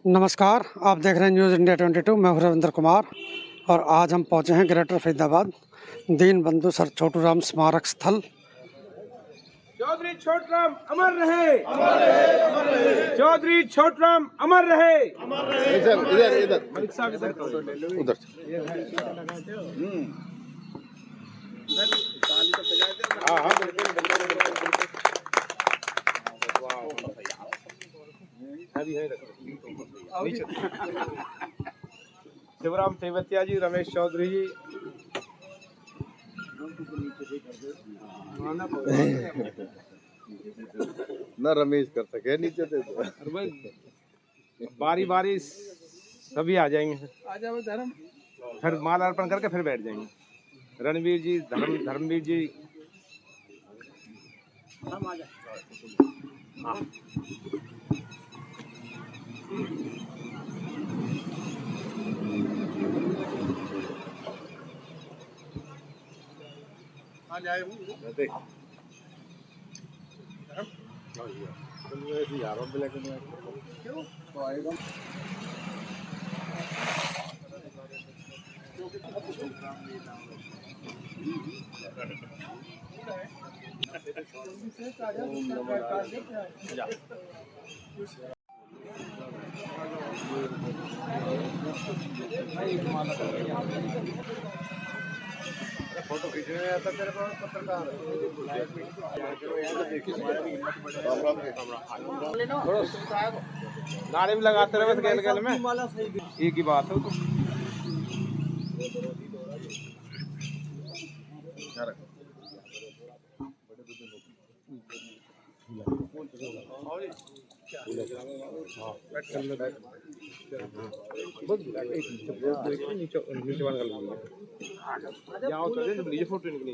नमस्कार, आप देख रहे हैं न्यूज़ इंडिया 22। मैं हूं रविंद्र कुमार और आज हम पहुंचे हैं ग्रेटर फरीदाबाद दीनबंधु सर छोटूराम स्मारक स्थल। चौधरी छोटूराम अमर रहे, अमर रहे, अमर रहे। चौधरी छोटूराम अमर रहे, अमर रहे। इधर इधर मलिक साहब इधर उधर हाँ हाँ शिवराम तेवतिया जी, रमेश चौधरी जी, ना रमेश कर सके नीचे से बारी बारी सभी आ जाएंगे। फिर माल अर्पण करके फिर बैठ जाएंगे। रणवीर जी, धर्मवीर जी, हाँ। फोटो खींचने आता तेरे पास पत्रकार नारे भी लगाते रहे गैल गैल में एक ही बात है। नीचे फोटो निकली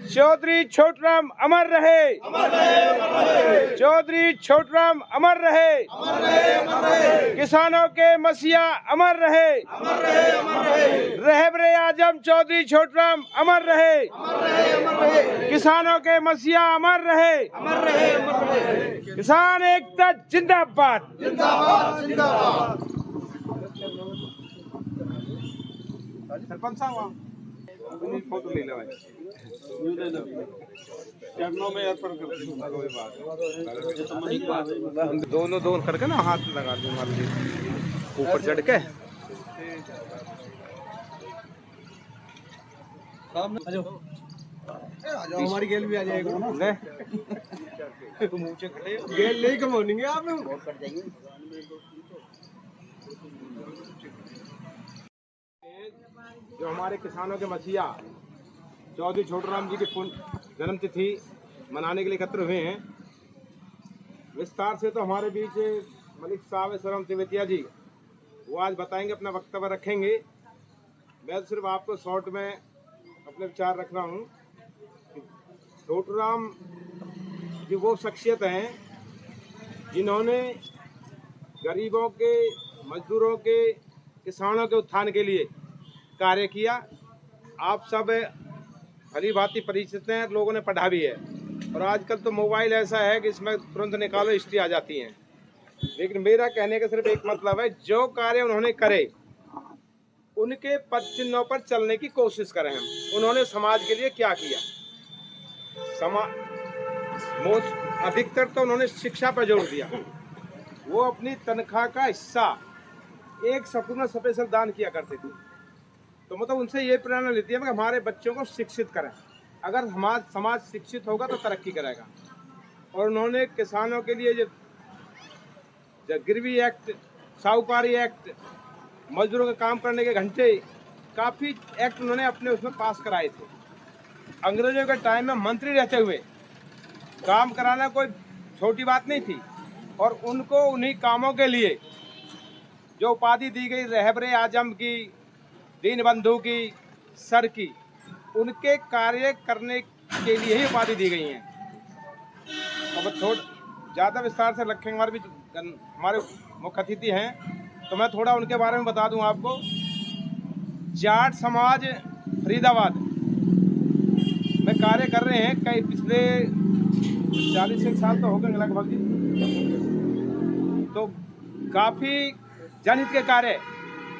चौधरी छोटूराम अमर रहे, अमर रहे, अमर रहे। चौधरी छोटूराम अमर रहे, अमर रहे, अमर रहे। किसानों के मसीहा अमर रहे, अमर रहे, अमर रहे। रहबरे आजम चौधरी छोटूराम अमर रहे, अमर रहे, अमर रहे। किसानों के मसीहा अमर रहे, अमर रहे, अमर रहे। किसान एकता जिंदाबाद, जिंदाबाद, जिंदाबाद। सरपंच साहब फोटो ले लो भाई, चरणों में अर्पण कर दोनों करके ना हाथ लगा दो ऊपर चढ़ के। हमारी गेल भी आ जाएगा ना, तुम ऊंचे खड़े गेल नहीं कमाओगे आप लोग। जो हमारे किसानों के मसीहा चौधरी छोटूराम जी की जन्म तिथि मनाने के लिए एकत्र हुए हैं, विस्तार से तो हमारे बीच मलिक साहब शिवराम तेवतिया जी वो आज बताएंगे, अपना वक्तव्य रखेंगे। मैं तो सिर्फ आपको शॉर्ट में अपने विचार रख रहा हूँ। छोटूराम जी वो शख्सियत हैं जिन्होंने गरीबों के, मजदूरों के, किसानों के उत्थान के लिए कार्य किया। आप सब भली भांति परिचित हैं, लोगों ने पढ़ा भी है। और आजकल तो मोबाइल ऐसा है कि इसमें तुरंत निकालो हिस्ट्री आ जाती है। लेकिन मेरा कहने का सिर्फ एक मतलब है, जो कार्य उन्होंने करे उनके पद चिन्हों पर चलने की कोशिश करें हम। उन्होंने समाज के लिए क्या किया, अधिकतर तो उन्होंने शिक्षा पर जोर दिया। वो अपनी तनख्वाह का हिस्सा एक स्कूल में स्पेशल दान किया करते थे। तो मतलब उनसे ये प्रेरणा लेती है कि हमारे बच्चों को शिक्षित करें। अगर हमारा समाज शिक्षित होगा तो तरक्की करेगा। और उन्होंने किसानों के लिए जो गिरवी एक्ट, साहूकारी एक्ट, मजदूरों के काम करने के घंटे, काफ़ी एक्ट उन्होंने अपने उसमें पास कराए थे। अंग्रेजों के टाइम में मंत्री रहते हुए काम कराना कोई छोटी बात नहीं थी। और उनको उन्हीं कामों के लिए जो उपाधि दी गई रहबरे आजम की, दीनबंधु की, सर की, उनके कार्य करने के लिए ही उपाधि दी गई हैं। अब ज़्यादा विस्तार से रखेंगे, हमारे मुख्य अतिथि हैं, तो मैं थोड़ा उनके बारे में बता दूं आपको। जाट समाज फरीदाबाद में कार्य कर रहे हैं कई पिछले 40 साल तो हो गए लगभग जी। तो काफ़ी जनहित के कार्य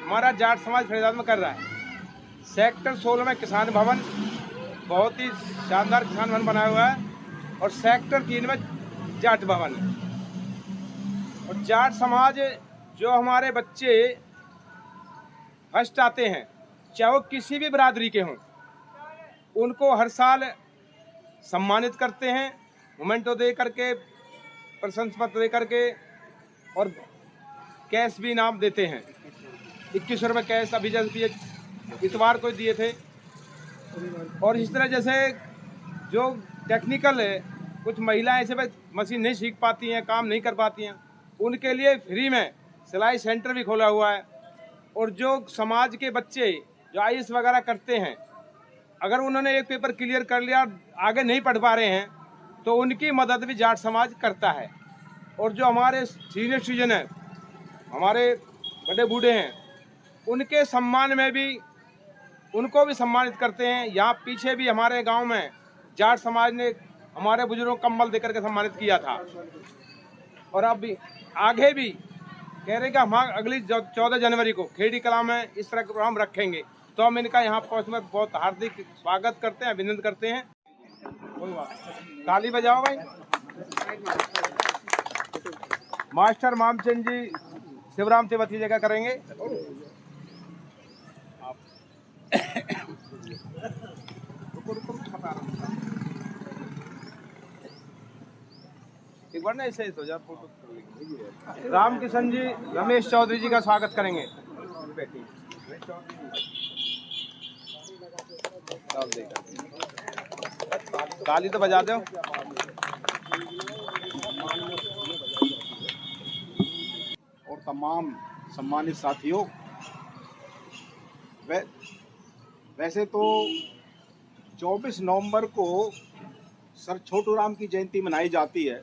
हमारा जाट समाज फरीदाबाद में कर रहा है। सेक्टर 16 में किसान भवन, बहुत ही शानदार किसान भवन बनाया हुआ है, और सेक्टर 3 में जाट भवन है। और जाट समाज जो हमारे बच्चे फर्स्ट आते हैं, चाहे वो किसी भी बिरादरी के हों, उनको हर साल सम्मानित करते हैं, मोमेंटो दे करके, प्रशंसा पत्र दे करके, और कैश भी इनाम देते हैं। 2100 रुपये कैश अभी जैसे इतवार को दिए थे। और इस तरह जैसे जो टेक्निकल है, कुछ महिलाएं ऐसे मशीन नहीं सीख पाती हैं, काम नहीं कर पाती हैं, उनके लिए फ्री में सिलाई सेंटर भी खोला हुआ है। और जो समाज के बच्चे जो IAS वगैरह करते हैं, अगर उन्होंने एक पेपर क्लियर कर लिया, आगे नहीं पढ़ पा रहे हैं, तो उनकी मदद भी जाट समाज करता है। और जो हमारे सीनियर सिटीजन हैं, हमारे बड़े बूढ़े हैं, उनके सम्मान में भी उनको भी सम्मानित करते हैं। यहाँ पीछे भी हमारे गांव में जाट समाज ने हमारे बुजुर्गों को कंबल देकर के सम्मानित किया था। और अब भी आगे भी कह रहे कि हम अगली 14 जनवरी को खेड़ी कला में इस तरह का प्रोग्राम रखेंगे। तो हम इनका यहाँ पहुँचने में बहुत हार्दिक स्वागत करते हैं, अभिनंदन करते हैं। ताली बजाओ भाई। मास्टर मामचंद जी शिवराम तिवारी जगह करेंगे। एक बार ना ऐसे हो जाए। रामकिशन जी रमेश चौधरी जी का स्वागत करेंगे। ताली तो बजा दो। और तमाम सम्मानित साथियों, वैसे तो 24 नवंबर को सर छोटू राम की जयंती मनाई जाती है,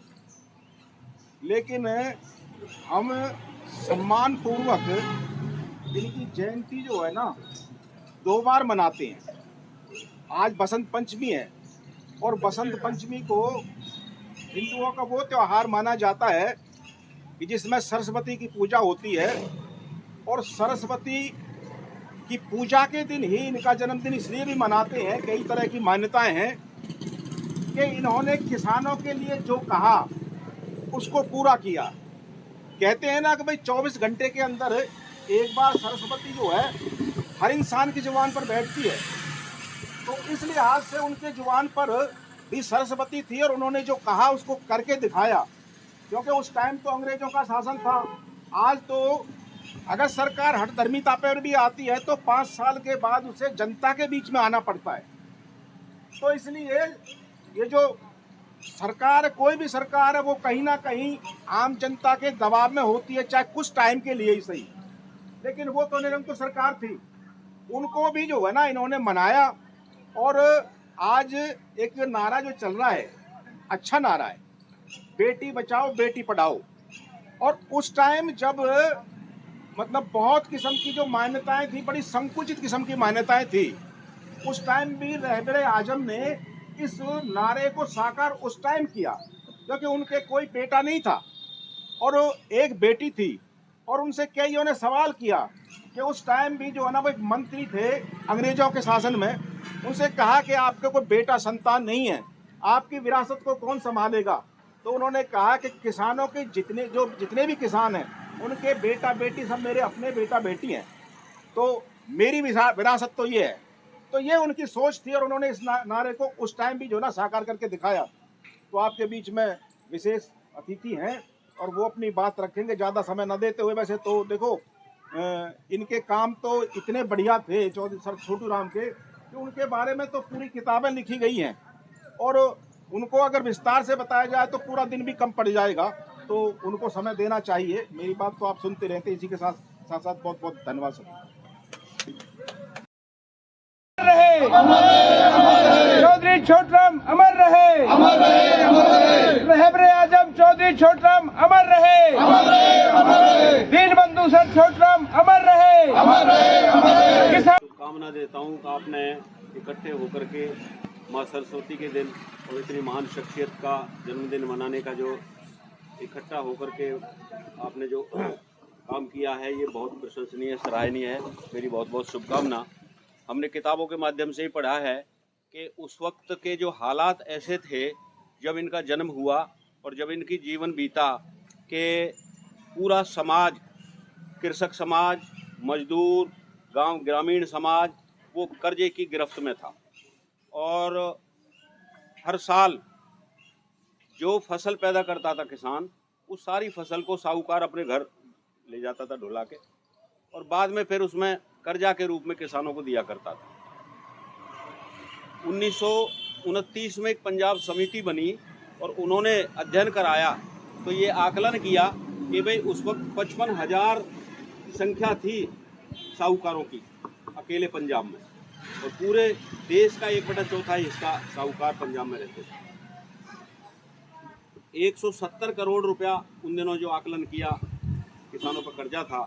लेकिन हम सम्मान पूर्वक इनकी जयंती जो है ना 2 बार मनाते हैं। आज बसंत पंचमी है, और बसंत पंचमी को हिंदुओं का वो त्यौहार माना जाता है कि जिसमें सरस्वती की पूजा होती है। और सरस्वती की पूजा के दिन ही इनका जन्मदिन इसलिए भी मनाते हैं, कई तरह की मान्यताएं हैं कि इन्होंने किसानों के लिए जो कहा उसको पूरा किया। कहते हैं ना कि भाई 24 घंटे के अंदर एक बार सरस्वती जो है हर इंसान की जुबान पर बैठती है। तो इस लिहाज से उनके जुबान पर भी सरस्वती थी, और उन्होंने जो कहा उसको करके दिखाया। क्योंकि उस टाइम तो अंग्रेजों का शासन था। आज तो अगर सरकार हठधर्मिता पर भी आती है तो 5 साल के बाद उसे जनता के बीच में आना पड़ता है। तो इसलिए ये जो सरकार, कोई भी सरकार है, वो कहीं ना कहीं आम जनता के दबाव में होती है, चाहे कुछ टाइम के लिए ही सही। लेकिन वो तो निरंकुश सरकार थी, उनको भी जो है ना इन्होंने मनाया। और आज एक नारा जो चल रहा है, अच्छा नारा है, बेटी बचाओ बेटी पढ़ाओ। और उस टाइम जब मतलब बहुत किस्म की जो मान्यताएं थी, बड़ी संकुचित किस्म की मान्यताएं थी, उस टाइम भी रहबरे आजम ने इस नारे को साकार उस टाइम किया, क्योंकि उनके कोई बेटा नहीं था और एक बेटी थी। और उनसे कईयों ने सवाल किया कि उस टाइम भी जो है ना वो एक मंत्री थे अंग्रेजों के शासन में, उनसे कहा कि आपके कोई बेटा संतान नहीं है, आपकी विरासत को कौन संभालेगा। तो उन्होंने कहा कि किसानों के जितने भी किसान हैं, उनके बेटा बेटी सब मेरे अपने बेटा बेटी हैं, तो मेरी विरासत तो ये है। तो ये उनकी सोच थी, और उन्होंने इस नारे को उस टाइम भी जो ना साकार करके दिखाया। तो आपके बीच में विशेष अतिथि हैं और वो अपनी बात रखेंगे, ज़्यादा समय न देते हुए। वैसे तो देखो इनके काम तो इतने बढ़िया थे चौधरी सर छोटू राम के, कि उनके बारे में तो पूरी किताबें लिखी गई हैं, और उनको अगर विस्तार से बताया जाए तो पूरा दिन भी कम पड़ जाएगा। तो उनको समय देना चाहिए। मेरी बात तो आप सुनते रहते। इसी के साथ साथ बहुत बहुत धन्यवाद सर। चौधरी छोटूराम अमर रहे, रहबरे आजम चौधरी छोटूराम अमर रहे, दीन बंधु सर छोटूराम अमर रहे। शुभकामना देता हूँ कि आपने इकट्ठे होकर के माँ सरस्वती के दिन और इतनी महान शख्सियत का जन्मदिन मनाने का जो इकट्ठा होकर के आपने जो काम किया है, ये बहुत प्रशंसनीय, सराहनीय है। मेरी बहुत बहुत शुभकामना। हमने किताबों के माध्यम से ही पढ़ा है कि उस वक्त के जो हालात ऐसे थे जब इनका जन्म हुआ और जब इनकी जीवन बीता कि पूरा समाज, कृषक समाज, मजदूर, गांव ग्रामीण समाज वो कर्जे की गिरफ्त में था और हर साल जो फसल पैदा करता था किसान, उस सारी फसल को साहूकार अपने घर ले जाता था ढुला के और बाद में फिर उसमें कर्जा के रूप में किसानों को दिया करता था। 1929 में एक पंजाब समिति बनी और उन्होंने अध्ययन कराया तो ये आकलन किया कि भाई उस वक्त 55,000 की संख्या थी साहूकारों की अकेले पंजाब में और पूरे देश का 1/4 हिस्सा साहूकार पंजाब में रहते थे। 170 करोड़ रुपया उन दिनों जो आकलन किया किसानों पर कर्जा था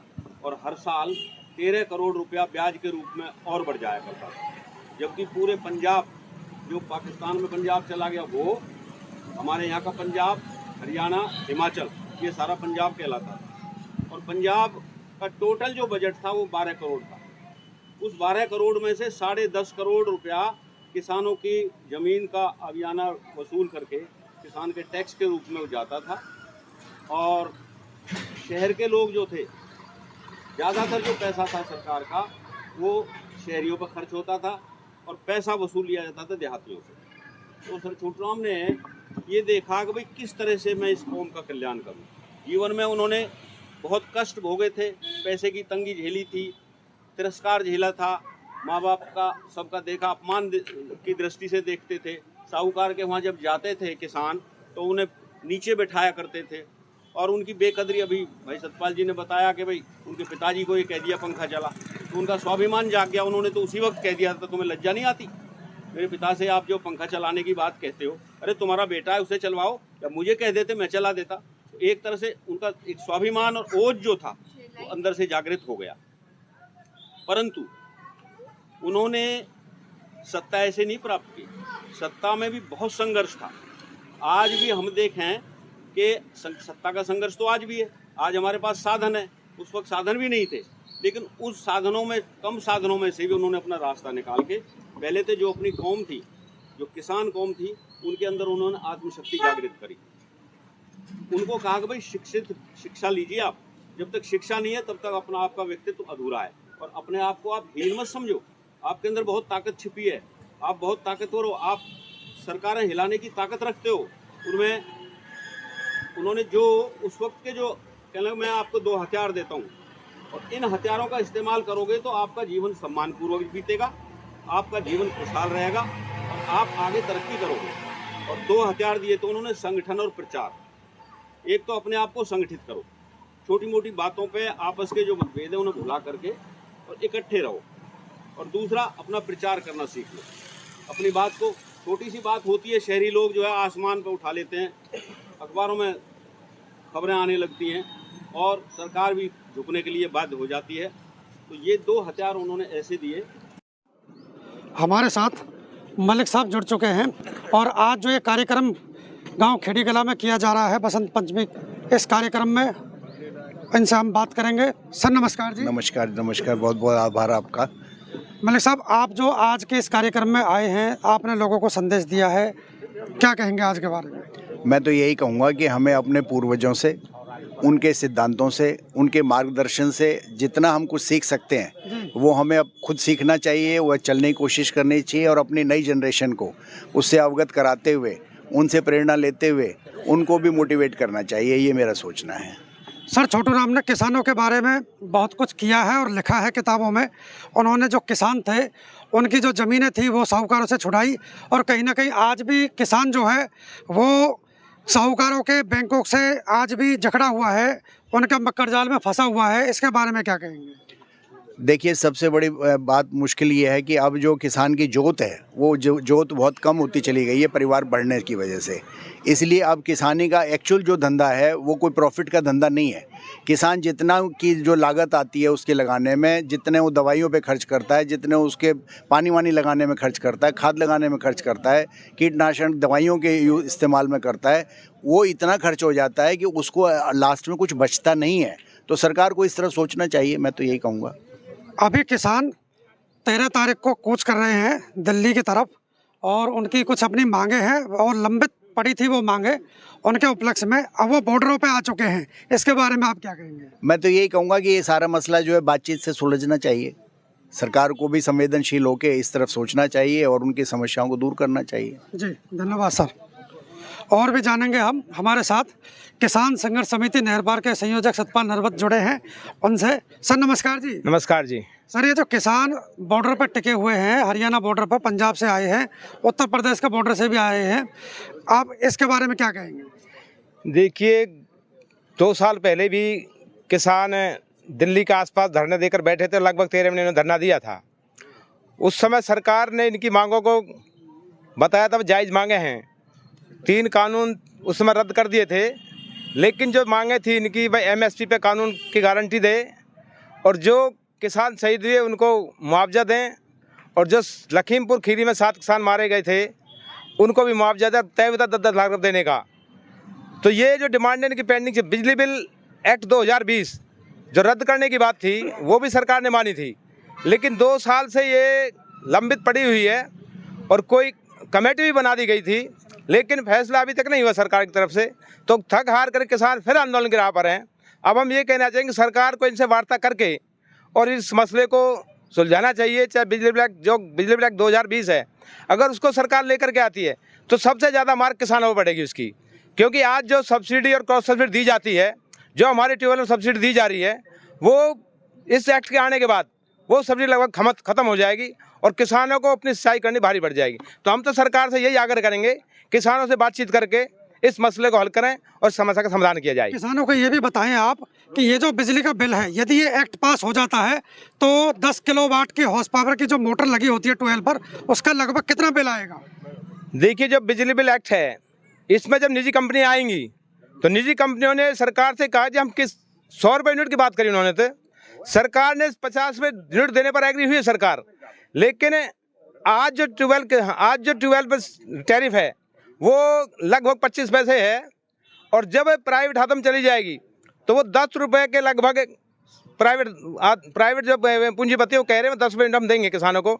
और हर साल 13 करोड़ रुपया ब्याज के रूप में और बढ़ जाया करता था, जबकि पूरे पंजाब जो पाकिस्तान में पंजाब चला गया वो हमारे यहाँ का पंजाब, हरियाणा, हिमाचल ये सारा पंजाब कहलाता था और पंजाब का टोटल जो बजट था वो 12 करोड़ था। उस 12 करोड़ में से 10.5 करोड़ रुपया किसानों की ज़मीन का अवियाना वसूल करके किसान के टैक्स के रूप में वो जाता था और शहर के लोग जो थे, ज़्यादातर जो पैसा था सरकार का वो शहरियों पर खर्च होता था और पैसा वसूल लिया जाता था देहातियों से। तो सर छोटूराम ने ये देखा कि भाई किस तरह से मैं इस कौम का कल्याण करूं। जीवन में उन्होंने बहुत कष्ट भोगे थे, पैसे की तंगी झेली थी, तिरस्कार झेला था, माँ बाप का सबका देखा, अपमान की दृष्टि से देखते थे। साहूकार के वहाँ जब जाते थे किसान तो उन्हें नीचे बैठाया करते थे और उनकी बेकदरी, अभी भाई सतपाल जी ने बताया कि भाई उनके पिताजी को ये कह दिया पंखा चला तो उनका स्वाभिमान जाग गया। उन्होंने तो उसी वक्त कह दिया था तुम्हें लज्जा नहीं आती मेरे पिता से आप जो पंखा चलाने की बात कहते हो, अरे तुम्हारा बेटा है उसे चलवाओ, या मुझे कह देते मैं चला देता। तो एक तरह से उनका एक स्वाभिमान और ओज जो था वो अंदर से जागृत हो गया। परंतु उन्होंने सत्ता ऐसे नहीं प्राप्त की, सत्ता में भी बहुत संघर्ष था। आज भी हम देखें कि सत्ता का संघर्ष तो आज भी है। आज हमारे पास साधन है, उस वक्त साधन भी नहीं थे, लेकिन उस साधनों में, कम साधनों में से भी उन्होंने अपना रास्ता निकाल के पहले तो जो अपनी कौम थी, जो किसान कौम थी, उनके अंदर उन्होंने आत्मशक्ति जागृत करी। उनको कहा कि भाई शिक्षा लीजिए आप, जब तक शिक्षा नहीं है तब तक अपना आपका व्यक्तित्व अधूरा है और अपने आप को आप हीन मत समझो, आपके अंदर बहुत ताकत छिपी है, आप बहुत ताकतवर हो, आप सरकारें हिलाने की ताकत रखते हो। उनमें उन्होंने जो उस वक्त के जो कहना, मैं आपको 2 हथियार देता हूँ और इन हथियारों का इस्तेमाल करोगे तो आपका जीवन सम्मानपूर्वक बीतेगा, आपका जीवन खुशहाल रहेगा और आप आगे तरक्की करोगे। और 2 हथियार दिए तो उन्होंने, संगठन और प्रचार। एक तो अपने आप को संगठित करो, छोटी मोटी बातों पे आपस के जो मतभेद है उन्हें भुला करके और इकट्ठे रहो, और दूसरा अपना प्रचार करना सीख लो। अपनी बात को, छोटी सी बात होती है, शहरी लोग जो है आसमान पर उठा लेते हैं, अखबारों में खबरें आने लगती हैं और सरकार भी झुकने के लिए बाध्य हो जाती है। तो ये 2 हथियार उन्होंने ऐसे दिए। हमारे साथ मलिक साहब जुड़ चुके हैं और आज जो ये कार्यक्रम गांव खेड़ी कला में किया जा रहा है बसंत पंचमी, इस कार्यक्रम में इनसे हम बात करेंगे। सर नमस्कार जी। नमस्कार, नमस्कार, बहुत बहुत आभार आपका। मलिक साहब, आप जो आज के इस कार्यक्रम में आए हैं, आपने लोगों को संदेश दिया है, क्या कहेंगे आज के बारे में? मैं तो यही कहूँगा कि हमें अपने पूर्वजों से, उनके सिद्धांतों से, उनके मार्गदर्शन से जितना हम कुछ सीख सकते हैं वो हमें अब खुद सीखना चाहिए, वह चलने की कोशिश करनी चाहिए और अपनी नई जनरेशन को उससे अवगत कराते हुए, उनसे प्रेरणा लेते हुए उनको भी मोटिवेट करना चाहिए, ये मेरा सोचना है। सर छोटूराम ने किसानों के बारे में बहुत कुछ किया है और लिखा है किताबों में। उन्होंने जो किसान थे उनकी जो ज़मीनें थी वो साहूकारों से छुड़ाई और कहीं ना कहीं आज भी किसान जो है वो साहूकारों के बैंकों से आज भी जकड़ा हुआ है, उनका मक्कर जाल में फंसा हुआ है। इसके बारे में क्या कहेंगे? देखिए, सबसे बड़ी बात मुश्किल ये है कि अब जो किसान की जोत है वो जोत बहुत कम होती चली गई है परिवार बढ़ने की वजह से। इसलिए अब किसानी का एक्चुअल जो धंधा है वो कोई प्रॉफिट का धंधा नहीं है। किसान जितना की जो लागत आती है उसके लगाने में, जितने वो दवाइयों पे खर्च करता है, जितने उसके पानी वानी लगाने में खर्च करता है, खाद लगाने में खर्च करता है, कीटनाशक दवाइयों के इस्तेमाल में करता है, वो इतना खर्च हो जाता है कि उसको लास्ट में कुछ बचता नहीं है। तो सरकार को इस तरफ सोचना चाहिए, मैं तो यही कहूँगा। अभी किसान 13 तारीख को कूच कर रहे हैं दिल्ली की तरफ और उनकी कुछ अपनी मांगे हैं और लंबित पड़ी थी वो मांगे, उनके उपलक्ष्य में अब वो बॉर्डरों पे आ चुके हैं। इसके बारे में आप क्या कहेंगे? मैं तो यही कहूँगा कि ये सारा मसला जो है बातचीत से सुलझना चाहिए। सरकार को भी संवेदनशील होकर इस तरफ सोचना चाहिए और उनकी समस्याओं को दूर करना चाहिए। जी धन्यवाद सर। और भी जानेंगे हम, हमारे साथ किसान संघर्ष समिति नहरबार के संयोजक सतपाल नरवत जुड़े हैं उनसे। सर नमस्कार जी। नमस्कार जी। सर, ये जो किसान बॉर्डर पर टिके हुए हैं, हरियाणा बॉर्डर पर, पंजाब से आए हैं, उत्तर प्रदेश के बॉर्डर से भी आए हैं, आप इसके बारे में क्या कहेंगे? देखिए, 2 साल पहले भी किसान दिल्ली के आसपास धरने देकर बैठे थे। लगभग 13 महीने में धरना दिया था। उस समय सरकार ने इनकी मांगों को बताया था जायज़ मांगे हैं। 3 कानून उस समय रद्द कर दिए थे, लेकिन जो मांगे थी इनकी, भाई MSP पे कानून की गारंटी दे और जो किसान शहीद हुए उनको मुआवजा दें, और जो लखीमपुर खीरी में 7 किसान मारे गए थे उनको भी मुआवजा दें, तय था 10-10 लाख रुपये देने का। तो ये जो डिमांड है इनकी पेंडिंग, बिजली बिल एक्ट 2020 जो रद्द करने की बात थी वो भी सरकार ने मानी थी, लेकिन 2 साल से ये लंबित पड़ी हुई है और कोई कमेटी भी बना दी गई थी, लेकिन फैसला अभी तक नहीं हुआ सरकार की तरफ से। तो थक हार कर किसान फिर आंदोलन की राह पर हैं। अब हम ये कहना चाहेंगे सरकार को इनसे वार्ता करके और इस मसले को सुलझाना चाहिए। चाहे बिजली बिल एक्ट 2020 है, अगर उसको सरकार लेकर के आती है तो सबसे ज़्यादा मार किसानों को पड़ेगी उसकी, क्योंकि आज जो सब्सिडी और क्रॉस सब्सिडी दी जाती है, जो हमारे ट्यूबवेल में सब्सिडी दी जा रही है, वो इस एक्ट के आने के बाद वो सब्सिडी लगभग ख़त्म हो जाएगी और किसानों को अपनी सिंचाई करनी भारी पड़ जाएगी। तो हम तो सरकार से यही आग्रह करेंगे, किसानों से बातचीत करके इस मसले को हल करें और समस्या का समाधान किया जाए। किसानों को ये भी बताएं आप कि ये जो बिजली का बिल है, यदि ये एक्ट पास हो जाता है तो 10 किलोवाट की हॉर्स पावर की जो मोटर लगी होती है ट्यूबवेल पर, उसका लगभग कितना बिल आएगा? देखिए, जो बिजली बिल एक्ट है, इसमें जब निजी कंपनियां आएंगी तो निजी कंपनियों ने सरकार से कहा कि हम किस 100 रुपये यूनिट की बात करी उन्होंने, तो सरकार ने 50 रुपये यूनिट देने पर एग्री हुई है सरकार। लेकिन आज जो ट्यूबवेल पर टैरिफ है वो लगभग 25 पैसे है, और जब प्राइवेट हाथ में चली जाएगी तो वो 10 रुपये के लगभग प्राइवेट जो पूंजीपति वो कह रहे हैं 10 रुपये हम देंगे किसानों को।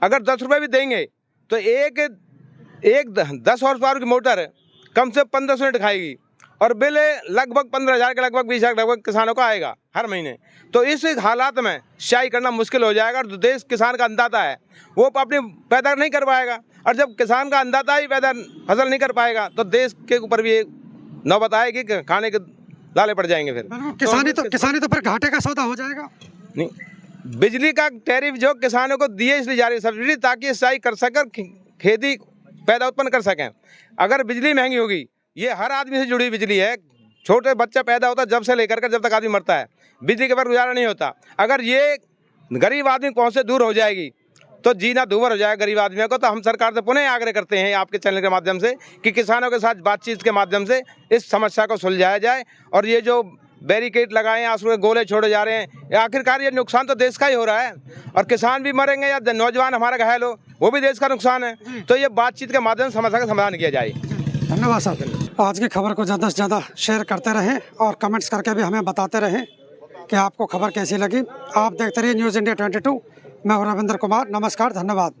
अगर 10 रुपये भी देंगे तो एक 10 हॉर्स पावर की मोटर कम से 1500 यूनिट खाएगी और बिल लगभग 15,000 के लगभग 20,000 लगभग किसानों को आएगा हर महीने। तो इस हालात में सिंचाई करना मुश्किल हो जाएगा, और जो देश किसान का अन्नदाता है वो अपनी पैदा नहीं कर पाएगा, और जब किसान का अन्नदाता ही पैदा फसल नहीं कर पाएगा तो देश के ऊपर भी नौबत आएगी कि खाने के लाले पड़ जाएंगे। फिर किसानी तो फिर घाटे का सौदा हो जाएगा। नहीं, बिजली का टैरिफ जो किसानों को दिए इसलिए जा रही है सब्सिडी, ताकि सिंचाई कर सकें, खेती पैदा उत्पन्न कर सकें। अगर बिजली महंगी होगी, ये हर आदमी से जुड़ी बिजली है, छोटे बच्चा पैदा होता है जब से लेकर के जब तक आदमी मरता है, बिजली के बाद गुजारा नहीं होता। अगर ये गरीब आदमी पहुँच से दूर हो जाएगी तो जीना दूभर हो जाएगा गरीब आदमियों को। तो हम सरकार से पुनः आग्रह करते हैं आपके चैनल के माध्यम से कि किसानों के साथ बातचीत के माध्यम से इस समस्या को सुलझाया जाए, और ये जो बैरिकेड लगाए हैं, आंसू के गोले छोड़े जा रहे हैं, आखिरकार ये नुकसान तो देश का ही हो रहा है, और किसान भी मरेंगे या नौजवान हमारा घायल हो, वो भी देश का नुकसान है। तो ये बातचीत के माध्यम से समस्या का समाधान किया जाए। धन्यवाद सर। आज की खबर को ज़्यादा से ज़्यादा शेयर करते रहें और कमेंट्स करके भी हमें बताते रहें कि आपको खबर कैसी लगी। आप देखते रहिए न्यूज़ इंडिया 22। मैं हूं रविंद्र कुमार। नमस्कार, धन्यवाद।